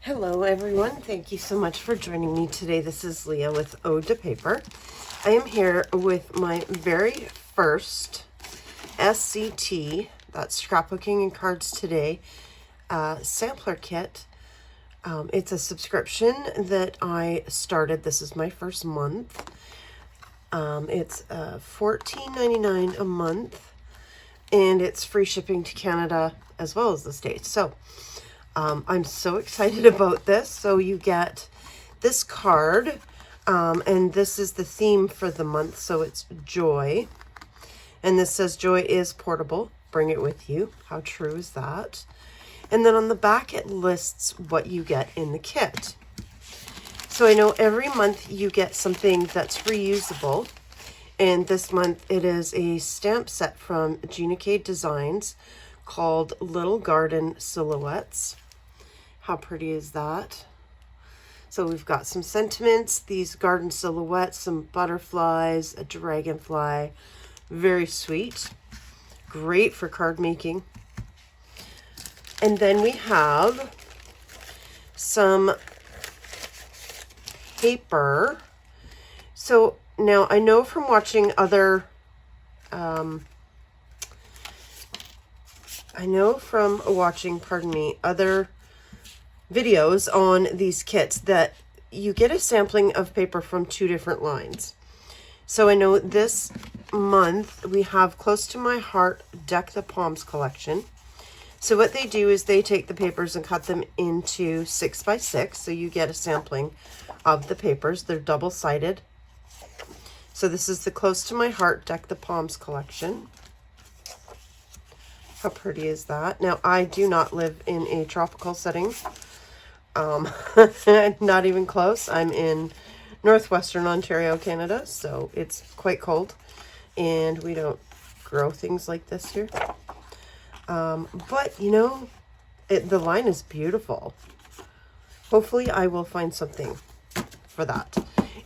Hello everyone, thank you so much for joining me today. This is Leah with Ode to Paper. I am here with my very first SCT, that's Scrapbooking and Cards Today, sampler kit. It's a subscription that I started. This is my first month. It's $14.99 a month, and it's free shipping to Canada as well as the States. So I'm so excited about this. So you get this card, and this is the theme for the month. So it's joy. And this says joy is portable. Bring it with you. How true is that? And then on the back, it lists what you get in the kit. So I know every month you get something that's reusable. And this month it is a stamp set from Gina K Designs called Little Garden Silhouettes. How pretty is that? So we've got some sentiments, these garden silhouettes, some butterflies, a dragonfly. Very sweet. Great for card making. And then we have some paper. So now I know from watching other other videos on these kits that you get a sampling of paper from two different lines. So I know this month we have Close to My Heart Deck the Palms collection. So what they do is they take the papers and cut them into 6x6. So you get a sampling of the papers. They're double-sided. So this is the Close to My Heart Deck the Palms collection. How pretty is that? Now, I do not live in a tropical setting. Not even close. I'm in northwestern Ontario, Canada, so it's quite cold. And we don't grow things like this here. But, you know, the line is beautiful. Hopefully I will find something for that.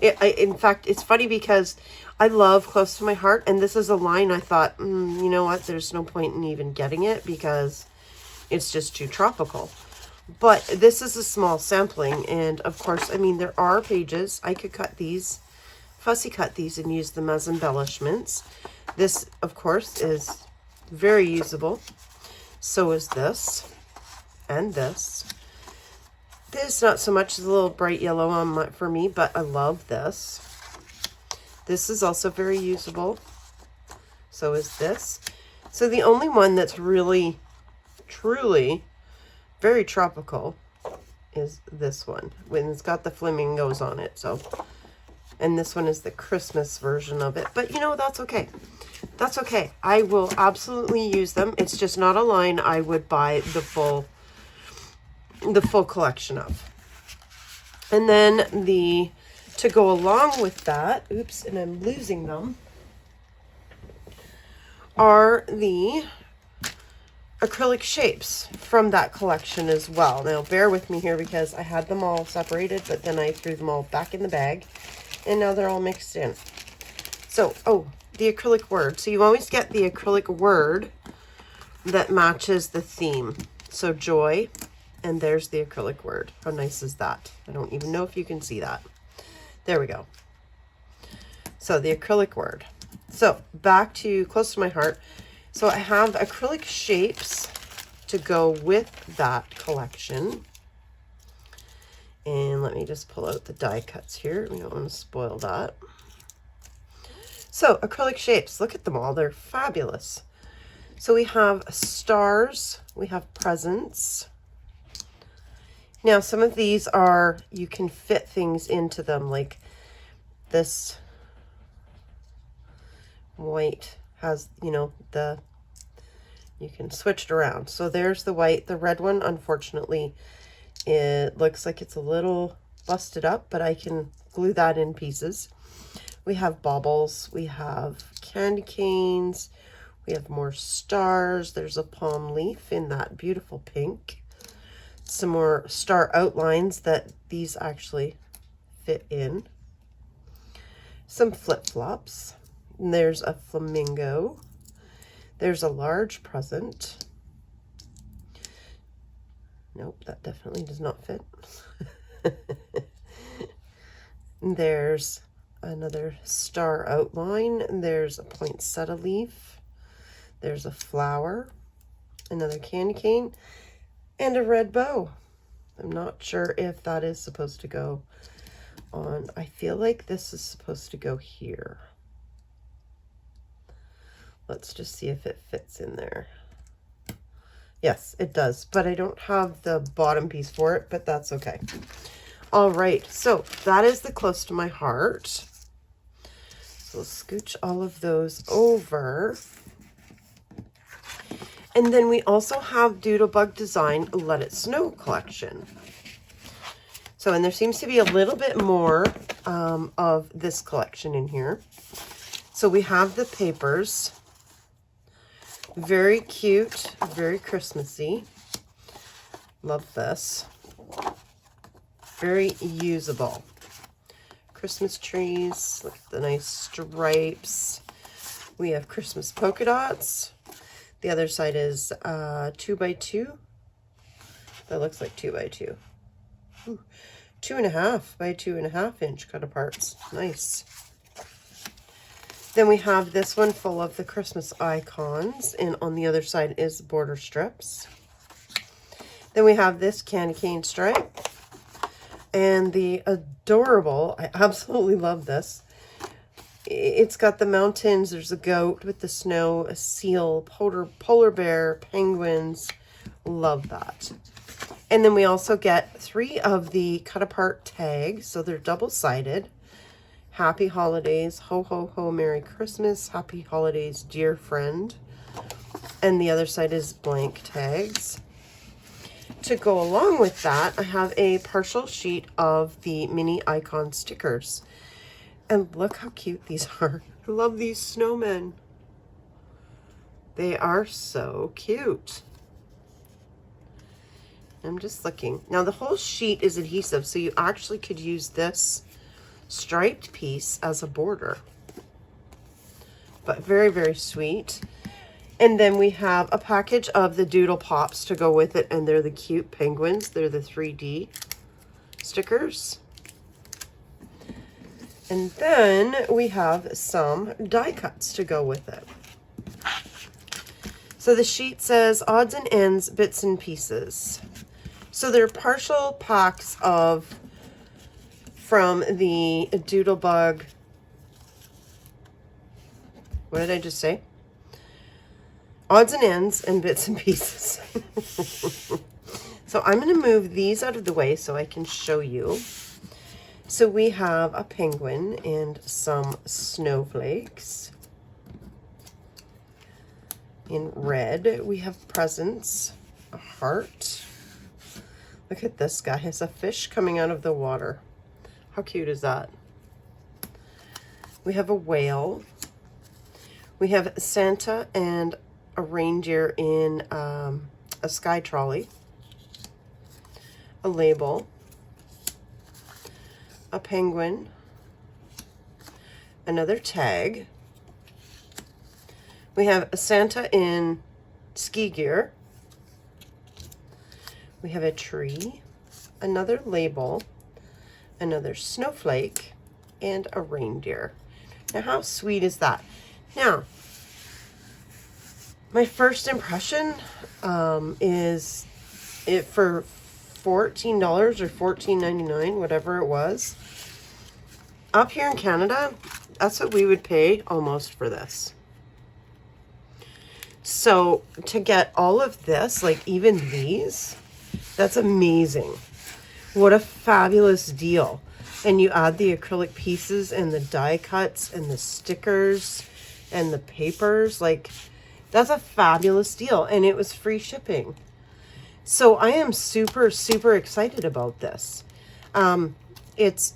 In fact, it's funny because I love Close to My Heart, and this is a line I thought, you know what, there's no point in even getting it because it's just too tropical. But this is a small sampling, and of course, I mean, there are pages. I could cut these, fussy cut these, and use them as embellishments. This, of course, is very usable. So is this, and this. This, not so much, is a little bright yellow for me, but I love this. This is also very usable. So is this. So the only one that's really, truly very tropical is this one, when it's got the flamingos on it. So, and this one is the Christmas version of it. But you know, that's okay. That's okay. I will absolutely use them. It's just not a line I would buy the full collection of. And then to go along with that, oops, and I'm losing them, are the acrylic shapes from that collection as well. Now bear with me here because I had them all separated, but then I threw them all back in the bag and now they're all mixed in. So, oh, the acrylic word. So you always get the acrylic word that matches the theme. So joy, and there's the acrylic word. How nice is that? I don't even know if you can see that. There we go. So the acrylic word. So back to Close to My Heart. So I have acrylic shapes to go with that collection. And let me just pull out the die cuts here. We don't want to spoil that. So acrylic shapes, look at them all. They're fabulous. So we have stars, we have presents. Now some of these are, you can fit things into them, like this white has, you know, you can switch it around. So there's the white. The red one, unfortunately, it looks like it's a little busted up, but I can glue that in pieces. We have baubles, we have candy canes, we have more stars. There's a palm leaf in that beautiful pink. Some more star outlines that these actually fit in. Some flip-flops. And there's a flamingo. There's a large present. Nope, that definitely does not fit. There's another star outline. There's a poinsettia leaf. There's a flower, another candy cane, and a red bow. I'm not sure if that is supposed to go on. I feel like this is supposed to go here. Let's just see if it fits in there. Yes, it does, but I don't have the bottom piece for it, but that's okay. All right, so that is the close to my heart. So we'll scooch all of those over. And then we also have Doodlebug Design Let It Snow collection. So, and there seems to be a little bit more of this collection in here. So we have the papers. Very cute, very Christmassy. Love this. Very usable. Christmas trees, look at the nice stripes. We have Christmas polka dots. The other side is 2x2. That looks like 2x2. Ooh, 2.5 by 2.5 inch cut aparts. Nice. Then we have this one full of the Christmas icons, and on the other side is border strips. Then we have this candy cane stripe, and the adorable, I absolutely love this. It's got the mountains, there's a goat with the snow, a seal, polar bear, penguins. Love that. And then we also get 3 of the cut apart tags, so they're double-sided. Happy Holidays, Ho Ho Ho, Merry Christmas, Happy Holidays, Dear Friend. And the other side is blank tags. To go along with that, I have a partial sheet of the mini icon stickers. And look how cute these are. I love these snowmen. They are so cute. I'm just looking. Now the whole sheet is adhesive, so you actually could use this striped piece as a border. But very, very sweet. And then we have a package of the Doodle Pops to go with it, and they're the cute penguins. They're the 3D stickers. And then we have some die cuts to go with it. So the sheet says odds and ends, bits and pieces. So they're partial packs of from the Doodlebug. What did I just say? Odds and ends and bits and pieces. So I'm going to move these out of the way so I can show you. So we have a penguin and some snowflakes. In red, we have presents, a heart. Look at this guy. It's a fish coming out of the water. How cute is that? We have a whale. We have Santa and a reindeer in a sky trolley. A label. A penguin. Another tag. We have a Santa in ski gear. We have a tree. Another label. Another snowflake, and a reindeer. Now, how sweet is that? Now, my first impression is it for $14 or $14.99, whatever it was. Up here in Canada, that's what we would pay almost for this. So to get all of this, like even these, that's amazing. What a fabulous deal. And you add the acrylic pieces and the die cuts and the stickers and the papers. Like, that's a fabulous deal. And it was free shipping. So I am super, super excited about this. It's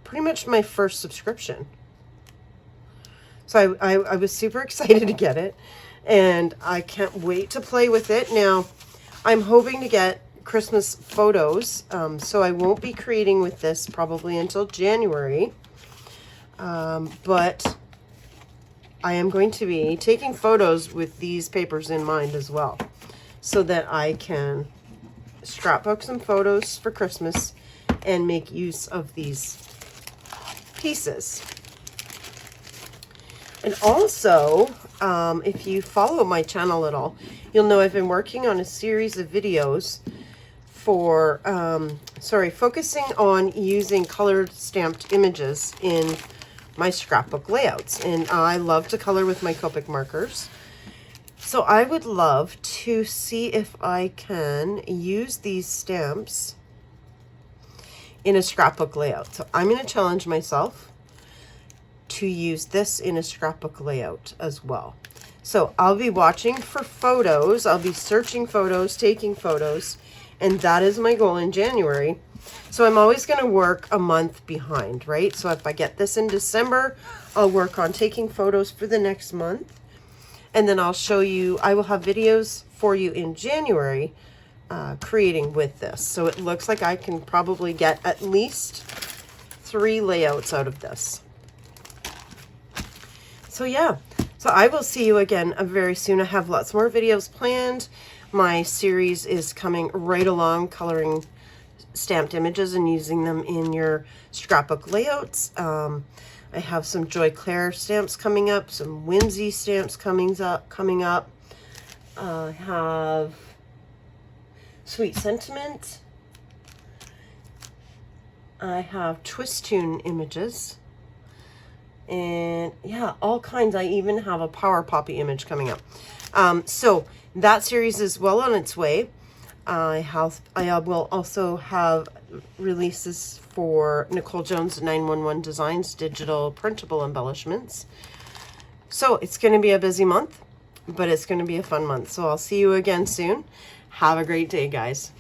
pretty much my first subscription. So I was super excited to get it. And I can't wait to play with it. Now, I'm hoping to get Christmas photos, so I won't be creating with this probably until January, but I am going to be taking photos with these papers in mind as well, so that I can scrapbook some photos for Christmas and make use of these pieces. And also, if you follow my channel at all, you'll know I've been working on a series of videos for, focusing on using colored stamped images in my scrapbook layouts. And I love to color with my Copic markers. So I would love to see if I can use these stamps in a scrapbook layout. So I'm going to challenge myself to use this in a scrapbook layout as well. So I'll be watching for photos. I'll be searching photos, taking photos, and that is my goal in January. So I'm always going to work a month behind, right? So if I get this in December, I'll work on taking photos for the next month. And then I'll show you, I will have videos for you in January creating with this. So it looks like I can probably get at least 3 layouts out of this. So yeah, so I will see you again very soon. I have lots more videos planned. My series is coming right along, coloring stamped images and using them in your scrapbook layouts. I have some Joy Claire stamps coming up, some Whimsy stamps coming up. I have Sweet Sentiment. I have Twist Tune images. And yeah, all kinds. I even have a Power Poppy image coming up. So that series is well on its way. I will also have releases for Nicole Jones 911 Designs digital printable embellishments. So it's going to be a busy month, but it's going to be a fun month. So I'll see you again soon. Have a great day, guys.